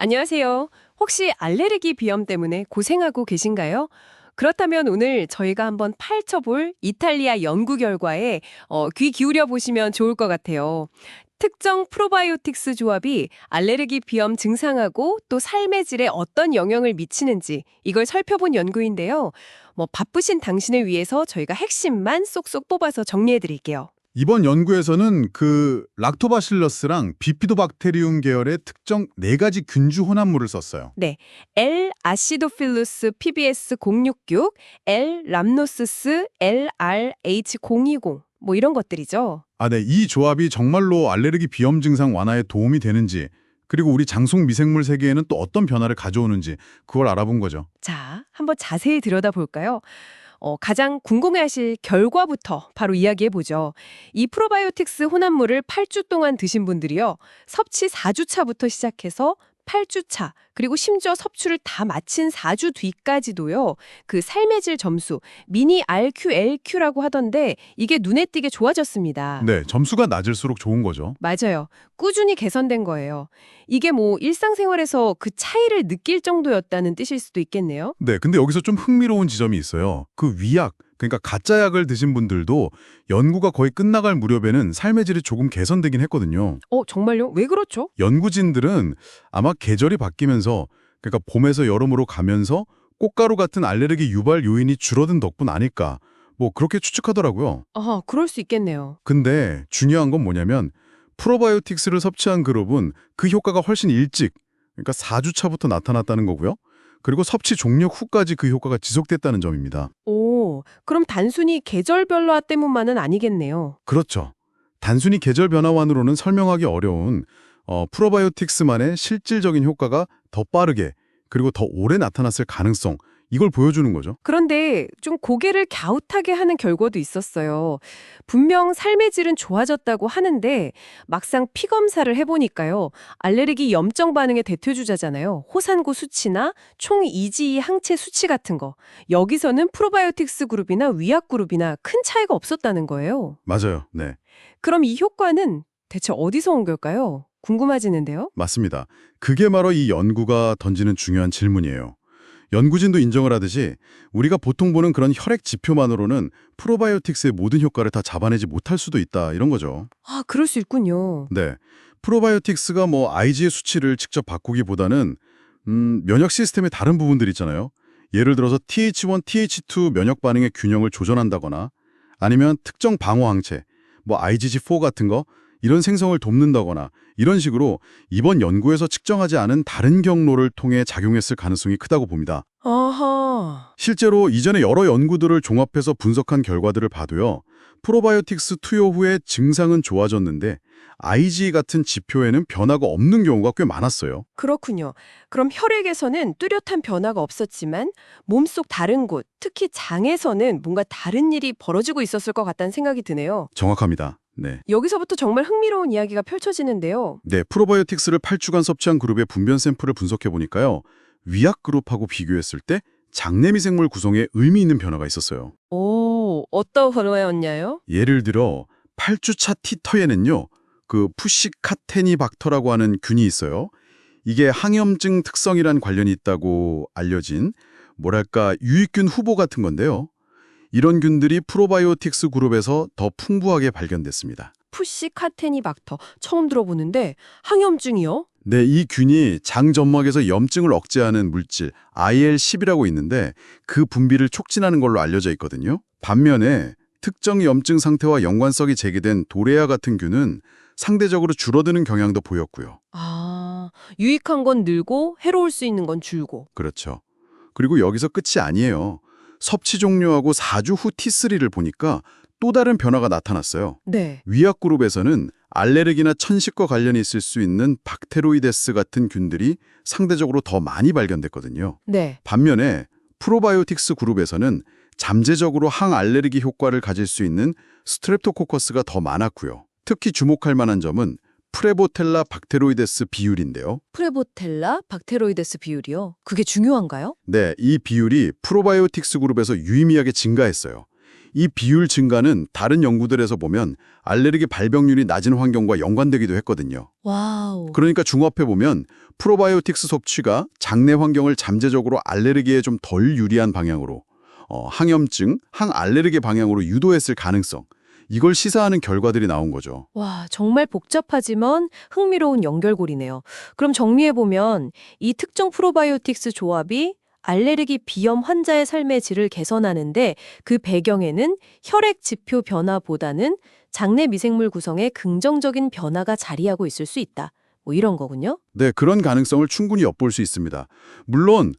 안녕하세요. 혹시 알레르기 비염 때문에 고생하고 계신가요? 그렇다면 오늘 저희가 한번 파헤쳐볼 이탈리아 연구 결과에 귀 기울여 보시면 좋을 것 같아요. 특정 프로바이오틱스 조합이 알레르기 비염 증상하고 또 삶의 질에 어떤 영향을 미치는지 이걸 살펴본 연구인데요. 바쁘신 당신을 위해서 저희가 핵심만 쏙쏙 뽑아서 정리해 드릴게요. 이번 연구에서는 그 락토바실러스랑 비피도박테리움 계열의 특정 4가지 균주 혼합물을 썼어요. 네, L 아시도필루스 PBS 066, L 람노스스 LRH 020 이런 것들이죠. 네, 이 조합이 정말로 알레르기 비염 증상 완화에 도움이 되는지, 그리고 우리 장속 미생물 세계에는 또 어떤 변화를 가져오는지 그걸 알아본 거죠. 자, 한번 자세히 들여다볼까요? 가장 궁금해하실 결과부터 바로 이야기해 보죠. 이 프로바이오틱스 혼합물을 8주 동안 드신 분들이요. 섭취 4주 차부터 시작해서 8주 차, 그리고 심지어 섭취를 다 마친 4주 뒤까지도요. 그 삶의 질 점수, 미니 RQLQ라고 하던데 이게 눈에 띄게 좋아졌습니다. 네, 점수가 낮을수록 좋은 거죠. 맞아요. 꾸준히 개선된 거예요. 이게 일상생활에서 그 차이를 느낄 정도였다는 뜻일 수도 있겠네요. 네, 근데 여기서 좀 흥미로운 지점이 있어요. 그 위약, 그러니까 가짜 약을 드신 분들도 연구가 거의 끝나갈 무렵에는 삶의 질이 조금 개선되긴 했거든요. 정말요? 왜 그렇죠? 연구진들은 아마 계절이 바뀌면서, 그러니까 봄에서 여름으로 가면서 꽃가루 같은 알레르기 유발 요인이 줄어든 덕분 아닐까, 그렇게 추측하더라고요. 그럴 수 있겠네요. 근데 중요한 건 뭐냐면 프로바이오틱스를 섭취한 그룹은 그 효과가 훨씬 일찍, 그러니까 4주 차부터 나타났다는 거고요. 그리고 섭취 종료 후까지 그 효과가 지속됐다는 점입니다. 그럼 단순히 계절 변화 때문만은 아니겠네요. 그렇죠. 단순히 계절 변화만으로는 설명하기 어려운 프로바이오틱스만의 실질적인 효과가 더 빠르게 그리고 더 오래 나타났을 가능성, 이걸 보여주는 거죠. 그런데 좀 고개를 갸웃하게 하는 결과도 있었어요. 분명 삶의 질은 좋아졌다고 하는데 막상 피 검사를 해보니까요. 알레르기 염증 반응의 대표주자잖아요. 호산구 수치나 총 이지이 항체 수치 같은 거. 여기서는 프로바이오틱스 그룹이나 위약 그룹이나 큰 차이가 없었다는 거예요. 맞아요. 네, 그럼 이 효과는 대체 어디서 온 걸까요? 궁금해지는데요. 맞습니다. 그게 바로 이 연구가 던지는 중요한 질문이에요. 연구진도 인정을 하듯이 우리가 보통 보는 그런 혈액 지표만으로는 프로바이오틱스의 모든 효과를 다 잡아내지 못할 수도 있다, 이런 거죠. 그럴 수 있군요. 네, 프로바이오틱스가 Ig의 수치를 직접 바꾸기보다는 면역 시스템의 다른 부분들 있잖아요. 예를 들어서 TH1, TH2 면역 반응의 균형을 조절한다거나 아니면 특정 방어 항체, IgG4 같은 거 이런 생성을 돕는다거나 이런 식으로 이번 연구에서 측정하지 않은 다른 경로를 통해 작용했을 가능성이 크다고 봅니다. 아하. 실제로 이전에 여러 연구들을 종합해서 분석한 결과들을 봐도요. 프로바이오틱스 투여 후에 증상은 좋아졌는데 IG 같은 지표에는 변화가 없는 경우가 꽤 많았어요. 그렇군요. 그럼 혈액에서는 뚜렷한 변화가 없었지만 몸속 다른 곳, 특히 장에서는 뭔가 다른 일이 벌어지고 있었을 것 같다는 생각이 드네요. 정확합니다. 네. 여기서부터 정말 흥미로운 이야기가 펼쳐지는데요. 네, 프로바이오틱스를 8주간 섭취한 그룹의 분변 샘플을 분석해 보니까요. 위약 그룹하고 비교했을 때 장내 미생물 구성에 의미 있는 변화가 있었어요. 어떤 변화였냐요? 예를 들어 8주차 티터에는요. 그 푸시카테니박터라고 하는 균이 있어요. 이게 항염증 특성이란 관련이 있다고 알려진 유익균 후보 같은 건데요. 이런 균들이 프로바이오틱스 그룹에서 더 풍부하게 발견됐습니다. 푸시카테니박터 처음 들어보는데 항염증이요? 네, 이 균이 장 점막에서 염증을 억제하는 물질 IL-10이라고 있는데 그 분비를 촉진하는 걸로 알려져 있거든요. 반면에 특정 염증 상태와 연관성이 제기된 도레아 같은 균은 상대적으로 줄어드는 경향도 보였고요. 유익한 건 늘고 해로울 수 있는 건 줄고. 그렇죠. 그리고 여기서 끝이 아니에요. 섭취 종료하고 4주 후 T3를 보니까 또 다른 변화가 나타났어요. 네. 위약 그룹에서는 알레르기나 천식과 관련이 있을 수 있는 박테로이데스 같은 균들이 상대적으로 더 많이 발견됐거든요. 네. 반면에 프로바이오틱스 그룹에서는 잠재적으로 항알레르기 효과를 가질 수 있는 스트랩토코커스가 더 많았고요. 특히 주목할 만한 점은 프레보텔라 박테로이데스 비율인데요. 프레보텔라 박테로이데스 비율이요? 그게 중요한가요? 네, 이 비율이 프로바이오틱스 그룹에서 유의미하게 증가했어요. 이 비율 증가는 다른 연구들에서 보면 알레르기 발병률이 낮은 환경과 연관되기도 했거든요. 와우. 그러니까 종합해보면 프로바이오틱스 섭취가 장내 환경을 잠재적으로 알레르기에 좀 덜 유리한 방향으로 항염증, 항알레르기 방향으로 유도했을 가능성, 이걸 시사하는 결과들이 나온 거죠. 와, 정말 복잡하지만 흥미로운 연결고리네요. 그럼 정리해보면 이 특정 프로바이오틱스 조합이 알레르기 비염 환자의 삶의 질을 개선하는데 그 배경에는 혈액 지표 변화보다는 장내 미생물 구성에 긍정적인 변화가 자리하고 있을 수 있다. 뭐 이런 거군요. 네, 그런 가능성을 충분히 엿볼 수 있습니다. 물론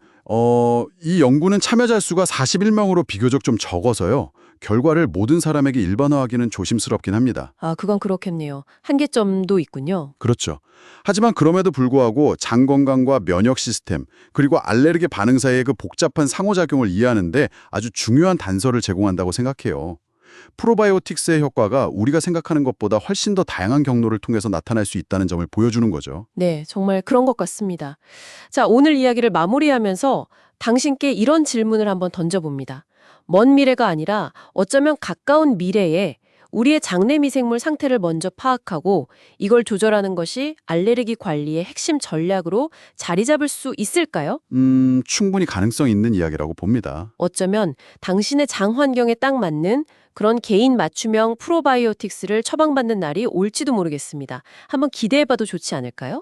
이 연구는 참여자 수가 41명으로 비교적 좀 적어서요. 결과를 모든 사람에게 일반화하기는 조심스럽긴 합니다. 아, 그건 그렇겠네요. 한계점도 있군요. 그렇죠. 하지만 그럼에도 불구하고 장 건강과 면역 시스템, 그리고 알레르기 반응 사이의 그 복잡한 상호작용을 이해하는데 아주 중요한 단서를 제공한다고 생각해요. 프로바이오틱스의 효과가 우리가 생각하는 것보다 훨씬 더 다양한 경로를 통해서 나타날 수 있다는 점을 보여주는 거죠. 네, 정말 그런 것 같습니다. 자, 오늘 이야기를 마무리하면서 당신께 이런 질문을 한번 던져봅니다. 먼 미래가 아니라 어쩌면 가까운 미래에 우리의 장내 미생물 상태를 먼저 파악하고 이걸 조절하는 것이 알레르기 관리의 핵심 전략으로 자리 잡을 수 있을까요? 충분히 가능성 있는 이야기라고 봅니다. 어쩌면 당신의 장 환경에 딱 맞는 그런 개인 맞춤형 프로바이오틱스를 처방받는 날이 올지도 모르겠습니다. 한번 기대해봐도 좋지 않을까요?